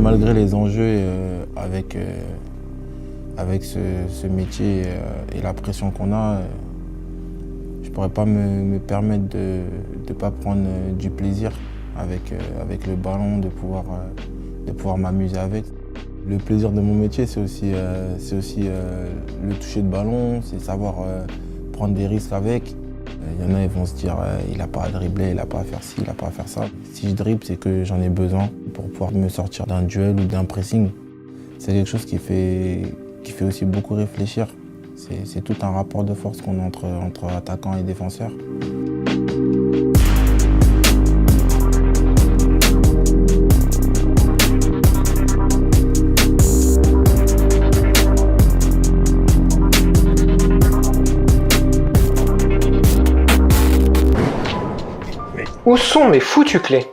malgré les enjeux avec ce métier et la pression qu'on a, je ne pourrais pas me permettre de ne pas prendre du plaisir avec le ballon, de pouvoir m'amuser avec. Le plaisir de mon métier, c'est aussi le toucher de ballon, c'est savoir prendre des risques avec. Il y en a, ils vont se dire il n'a pas à dribbler, il n'a pas à faire ci, il n'a pas à faire ça. Si je dribble, c'est que j'en ai besoin pour pouvoir me sortir d'un duel ou d'un pressing. C'est quelque chose qui fait aussi beaucoup réfléchir. C'est tout un rapport de force qu'on a entre attaquants et défenseurs. Où sont mes foutues clés?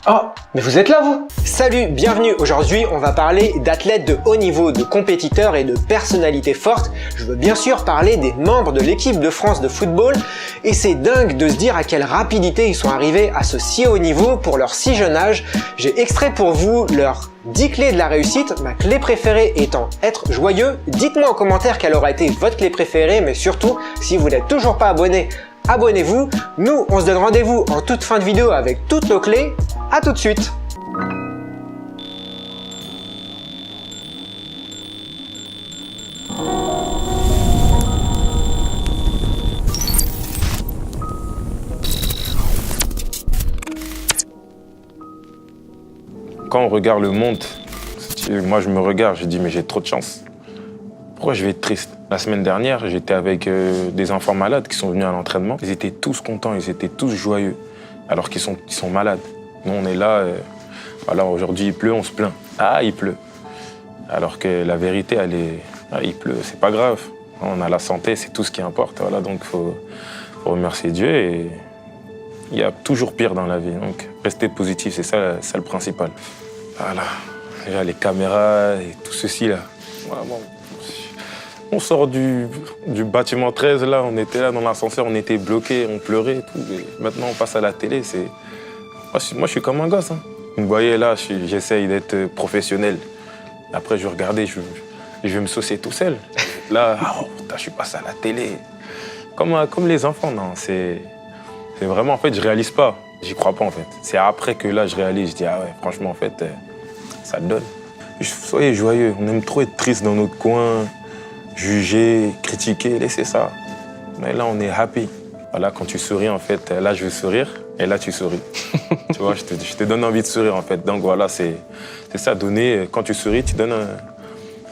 Oh, mais vous êtes là vous? Salut, bienvenue. Aujourd'hui, on va parler d'athlètes de haut niveau, de compétiteurs et de personnalités fortes. Je veux bien sûr parler des membres de l'équipe de France de football. Et c'est dingue de se dire à quelle rapidité ils sont arrivés à ce si haut niveau pour leur si jeune âge. J'ai extrait pour vous leurs 10 clés de la réussite, ma clé préférée étant être joyeux. Dites-moi en commentaire quelle aura été votre clé préférée, mais surtout, si vous n'êtes toujours pas abonné, abonnez-vous. Nous, on se donne rendez-vous en toute fin de vidéo avec toutes nos clés. À tout de suite. Quand on regarde le monde, moi je me regarde, je dis mais j'ai trop de chance. Pourquoi je vais être triste? La semaine dernière, j'étais avec des enfants malades qui sont venus à l'entraînement. Ils étaient tous contents, ils étaient tous joyeux, alors qu'ils sont malades. Nous, on est là, voilà, aujourd'hui il pleut, on se plaint. Ah, il pleut. Alors que la vérité, il pleut, c'est pas grave. On a la santé, c'est tout ce qui importe. Voilà, donc il faut remercier Dieu et il y a toujours pire dans la vie. Donc rester positif, c'est ça le principal. Voilà, déjà les caméras et tout ceci là. Vraiment. On sort du bâtiment 13, là, on était là dans l'ascenseur, on était bloqués, on pleurait et tout. Et maintenant, on passe à la télé, c'est... Moi, je suis comme un gosse. Hein. Vous me voyez là, j'essaye d'être professionnel. Après, je vais regarder, je vais me saucer tout seul. Là, oh, putain, je suis passé à la télé. Comme les enfants, non. C'est vraiment, en fait, je réalise pas. J'y crois pas, en fait. C'est après que là, je réalise, je dis, ah ouais, franchement, en fait, ça donne. Soyez joyeux, on aime trop être triste dans notre coin. Juger, critiquer, laissez ça. Mais là, on est happy. Voilà, quand tu souris, en fait, là, je veux sourire, et là, tu souris. Tu vois, je te donne envie de sourire, en fait. Donc voilà, c'est ça, donner, quand tu souris, tu donnes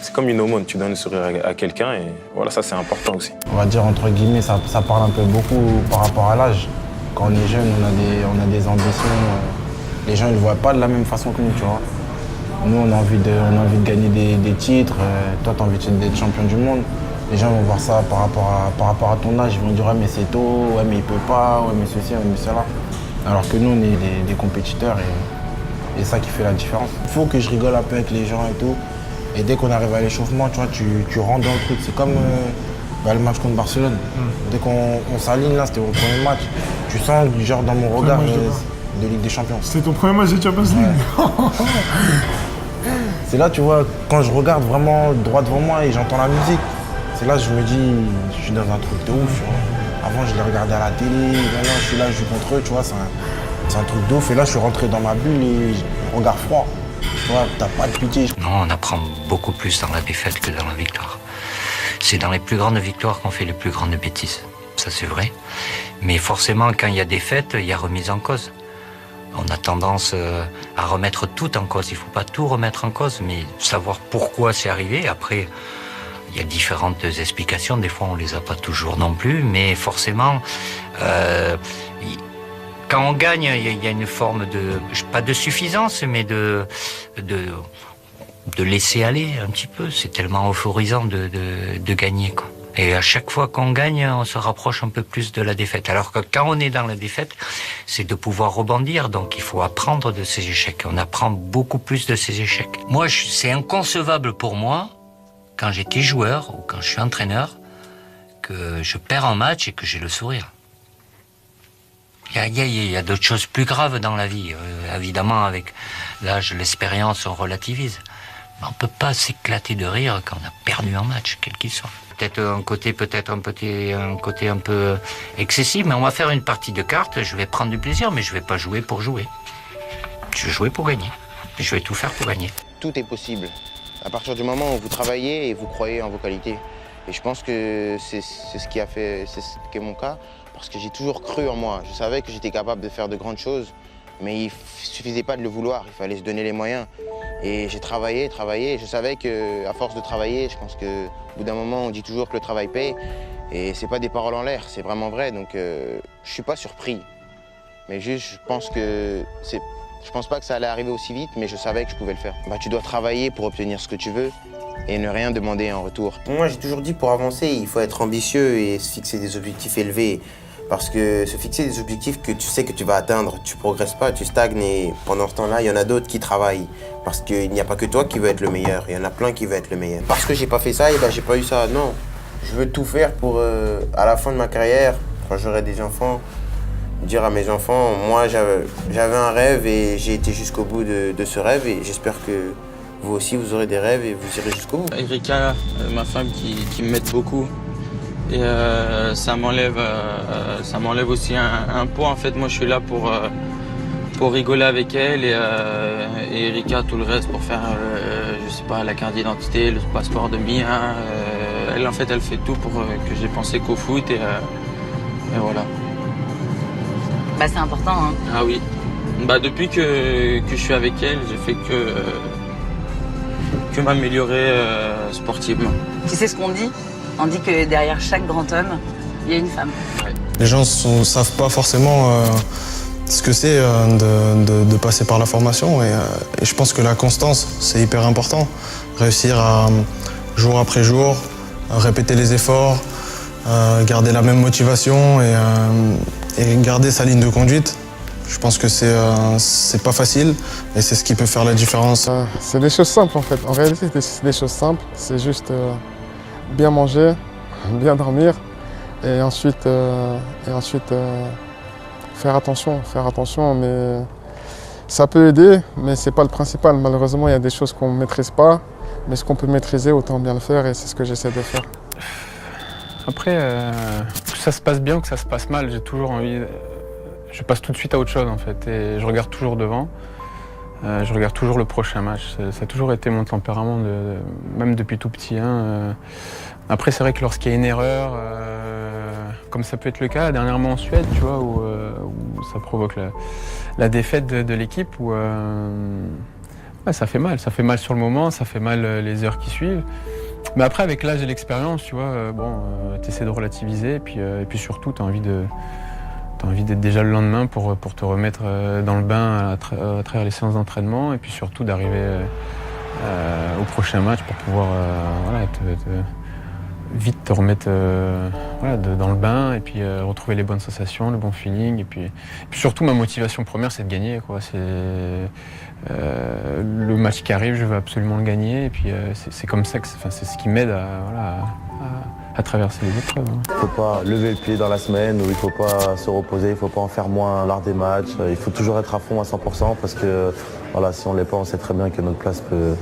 c'est comme une aumône, tu donnes un sourire à quelqu'un, et voilà, ça, c'est important aussi. On va dire, entre guillemets, ça parle un peu beaucoup par rapport à l'âge. Quand on est jeune, on a des ambitions. Les gens ne le voient pas de la même façon que nous, tu vois. Nous, on a envie de gagner des titres. Toi, tu as envie d'être champion du monde. Les gens vont voir ça par rapport à ton âge. Ils vont dire ouais, mais c'est tôt, ouais, mais il peut pas, ouais, mais ceci, ouais, mais cela. Alors que nous, on est des compétiteurs et c'est ça qui fait la différence. Il faut que je rigole un peu avec les gens et tout. Et dès qu'on arrive à l'échauffement, tu vois, tu rentres dans le truc. C'est comme le match contre Barcelone. Dès qu'on s'aligne, là, c'était mon premier match. Tu sens genre dans mon regard de Ligue des Champions. C'était ton premier match de Champions League. Ouais. C'est là, tu vois, quand je regarde vraiment droit devant moi et j'entends la musique, c'est là que je me dis, je suis dans un truc de ouf, tu vois. Avant, je les regardais à la télé, maintenant, je suis là, je joue contre eux, tu vois, c'est un truc de ouf. Et là, je suis rentré dans ma bulle et regard froid. Tu vois, t'as pas de pitié. Non, on apprend beaucoup plus dans la défaite que dans la victoire. C'est dans les plus grandes victoires qu'on fait les plus grandes bêtises. Ça, c'est vrai. Mais forcément, quand il y a défaite, il y a remise en cause. On a tendance à remettre tout en cause. Il ne faut pas tout remettre en cause, mais savoir pourquoi c'est arrivé. Après, il y a différentes explications. Des fois, on ne les a pas toujours non plus. Mais forcément, quand on gagne, il y a une forme de... pas de suffisance, mais de laisser aller un petit peu. C'est tellement euphorisant de gagner, quoi. Et à chaque fois qu'on gagne, on se rapproche un peu plus de la défaite. Alors que quand on est dans la défaite, c'est de pouvoir rebondir. Donc il faut apprendre de ses échecs. On apprend beaucoup plus de ses échecs. Moi, c'est inconcevable pour moi, quand j'étais joueur ou quand je suis entraîneur, que je perds un match et que j'ai le sourire. Il y a d'autres choses plus graves dans la vie. Évidemment, avec l'âge, l'expérience, on relativise. Mais on ne peut pas s'éclater de rire quand on a perdu un match, quel qu'il soit. Peut-être un côté un peu excessif, mais on va faire une partie de cartes, je vais prendre du plaisir, mais je ne vais pas jouer pour jouer. Je vais jouer pour gagner. Je vais tout faire pour gagner. Tout est possible. À partir du moment où vous travaillez et vous croyez en vos qualités. Et je pense que c'est ce qui est mon cas, parce que j'ai toujours cru en moi. Je savais que j'étais capable de faire de grandes choses, mais il ne suffisait pas de le vouloir, il fallait se donner les moyens. Et j'ai travaillé, et je savais qu'à force de travailler, je pense qu'au bout d'un moment, on dit toujours que le travail paye. Et c'est pas des paroles en l'air, c'est vraiment vrai. Donc je suis pas surpris. Mais juste, je pense pas que ça allait arriver aussi vite, mais je savais que je pouvais le faire. Tu dois travailler pour obtenir ce que tu veux et ne rien demander en retour. Moi, j'ai toujours dit, pour avancer, il faut être ambitieux et se fixer des objectifs élevés. Parce que se fixer des objectifs que tu sais que tu vas atteindre, tu progresses pas, tu stagnes, et pendant ce temps-là, il y en a d'autres qui travaillent. Parce qu'il n'y a pas que toi qui veux être le meilleur, il y en a plein qui veulent être le meilleur. Parce que j'ai pas fait ça, et j'ai pas eu ça. Non, je veux tout faire pour, à la fin de ma carrière, quand j'aurai des enfants, dire à mes enfants, moi j'avais un rêve et j'ai été jusqu'au bout de ce rêve, et j'espère que vous aussi vous aurez des rêves et vous irez jusqu'au bout. Erika, ma femme qui m'aide beaucoup. Et ça m'enlève aussi un poids. En fait, moi, je suis là pour rigoler avec elle et Erika, tout le reste, pour faire, je sais pas, la carte d'identité, le passeport de Mia. Elle, en fait, elle fait tout pour que j'ai pensé qu'au foot et voilà. C'est important, hein. Ah oui. Depuis que je suis avec elle, j'ai fait que m'améliorer sportivement. Tu sais ce qu'on dit ? On dit que derrière chaque grand homme, il y a une femme. Les gens ne savent pas forcément ce que c'est de passer par la formation, et je pense que la constance, c'est hyper important. Réussir à, jour après jour, répéter les efforts, garder la même motivation et garder sa ligne de conduite. Je pense que c'est pas facile, et c'est ce qui peut faire la différence. C'est des choses simples en fait. En réalité, c'est des choses simples. C'est juste bien manger, bien dormir, et ensuite faire attention. Mais ça peut aider, mais c'est pas le principal. Malheureusement, il y a des choses qu'on ne maîtrise pas, mais ce qu'on peut maîtriser, autant bien le faire, et c'est ce que j'essaie de faire. Après, que ça se passe bien ou que ça se passe mal, j'ai toujours envie. Je passe tout de suite à autre chose en fait, et je regarde toujours devant. Je regarde toujours le prochain match. Ça a toujours été mon tempérament, même depuis tout petit. Après, c'est vrai que lorsqu'il y a une erreur, comme ça peut être le cas dernièrement en Suède, tu vois, où ça provoque la défaite de l'équipe, où ça fait mal. Ça fait mal sur le moment, ça fait mal les heures qui suivent. Mais après, avec l'âge et l'expérience, tu vois, tu essaies de relativiser, et puis surtout, tu as envie d'être déjà le lendemain pour te remettre dans le bain à travers les séances d'entraînement, et puis surtout d'arriver au prochain match pour pouvoir vite te remettre dans le bain, et puis retrouver les bonnes sensations, le bon feeling. Et puis surtout, ma motivation première, c'est de gagner, quoi. Le match qui arrive, je veux absolument le gagner, et puis c'est comme ça que c'est ce qui m'aide à traverser les épreuves. Il ne faut pas lever le pied dans la semaine, ou il ne faut pas se reposer, il ne faut pas en faire moins lors des matchs. Il faut toujours être à fond à 100%, parce que si on ne l'est pas, on sait très bien que notre place peut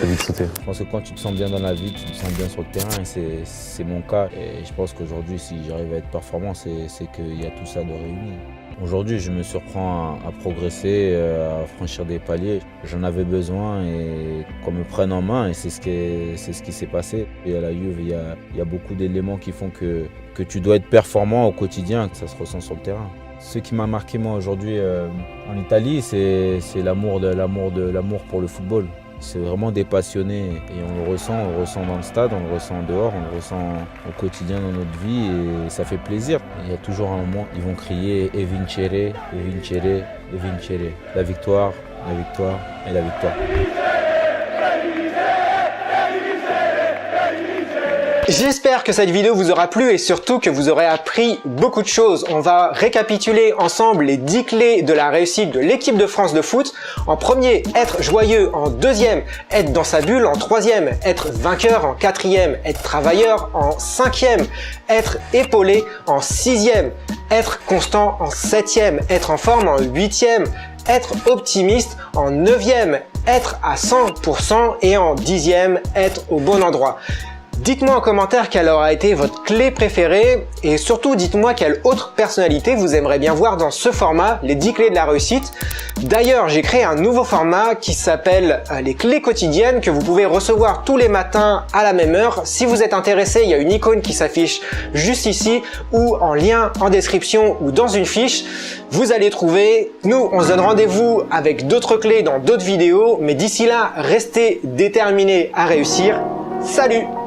vite sauter. Je pense que quand tu te sens bien dans la vie, tu te sens bien sur le terrain, et c'est mon cas. Et je pense qu'aujourd'hui, si j'arrive à être performant, c'est qu'il y a tout ça de réuni. Aujourd'hui, je me surprends à progresser, à franchir des paliers. J'en avais besoin, et qu'on me prenne en main, et c'est ce qui s'est passé. Et à la Juve, il y a beaucoup d'éléments qui font que tu dois être performant au quotidien, que ça se ressent sur le terrain. Ce qui m'a marqué moi aujourd'hui en Italie, c'est l'amour pour le football. C'est vraiment des passionnés, et on le ressent dans le stade, on le ressent en dehors, on le ressent au quotidien dans notre vie, et ça fait plaisir. Il y a toujours un moment, ils vont crier « E vincere, e vincere, e vincere ». La victoire et la victoire. J'espère que cette vidéo vous aura plu et surtout que vous aurez appris beaucoup de choses. On va récapituler ensemble les 10 clés de la réussite de l'équipe de France de foot. En premier, être joyeux. En deuxième, être dans sa bulle. En troisième, être vainqueur. En quatrième, être travailleur. En cinquième, être épaulé. En sixième, être constant. En septième, être en forme. En huitième, être optimiste. En neuvième, être à 100%. Et en dixième, être au bon endroit. Dites-moi en commentaire quelle aura été votre clé préférée et surtout dites-moi quelle autre personnalité vous aimeriez bien voir dans ce format, les 10 clés de la réussite. D'ailleurs, j'ai créé un nouveau format qui s'appelle les clés quotidiennes que vous pouvez recevoir tous les matins à la même heure. Si vous êtes intéressé, il y a une icône qui s'affiche juste ici ou en lien en description ou dans une fiche. Vous allez trouver. Nous, on se donne rendez-vous avec d'autres clés dans d'autres vidéos, mais d'ici là, restez déterminés à réussir. Salut!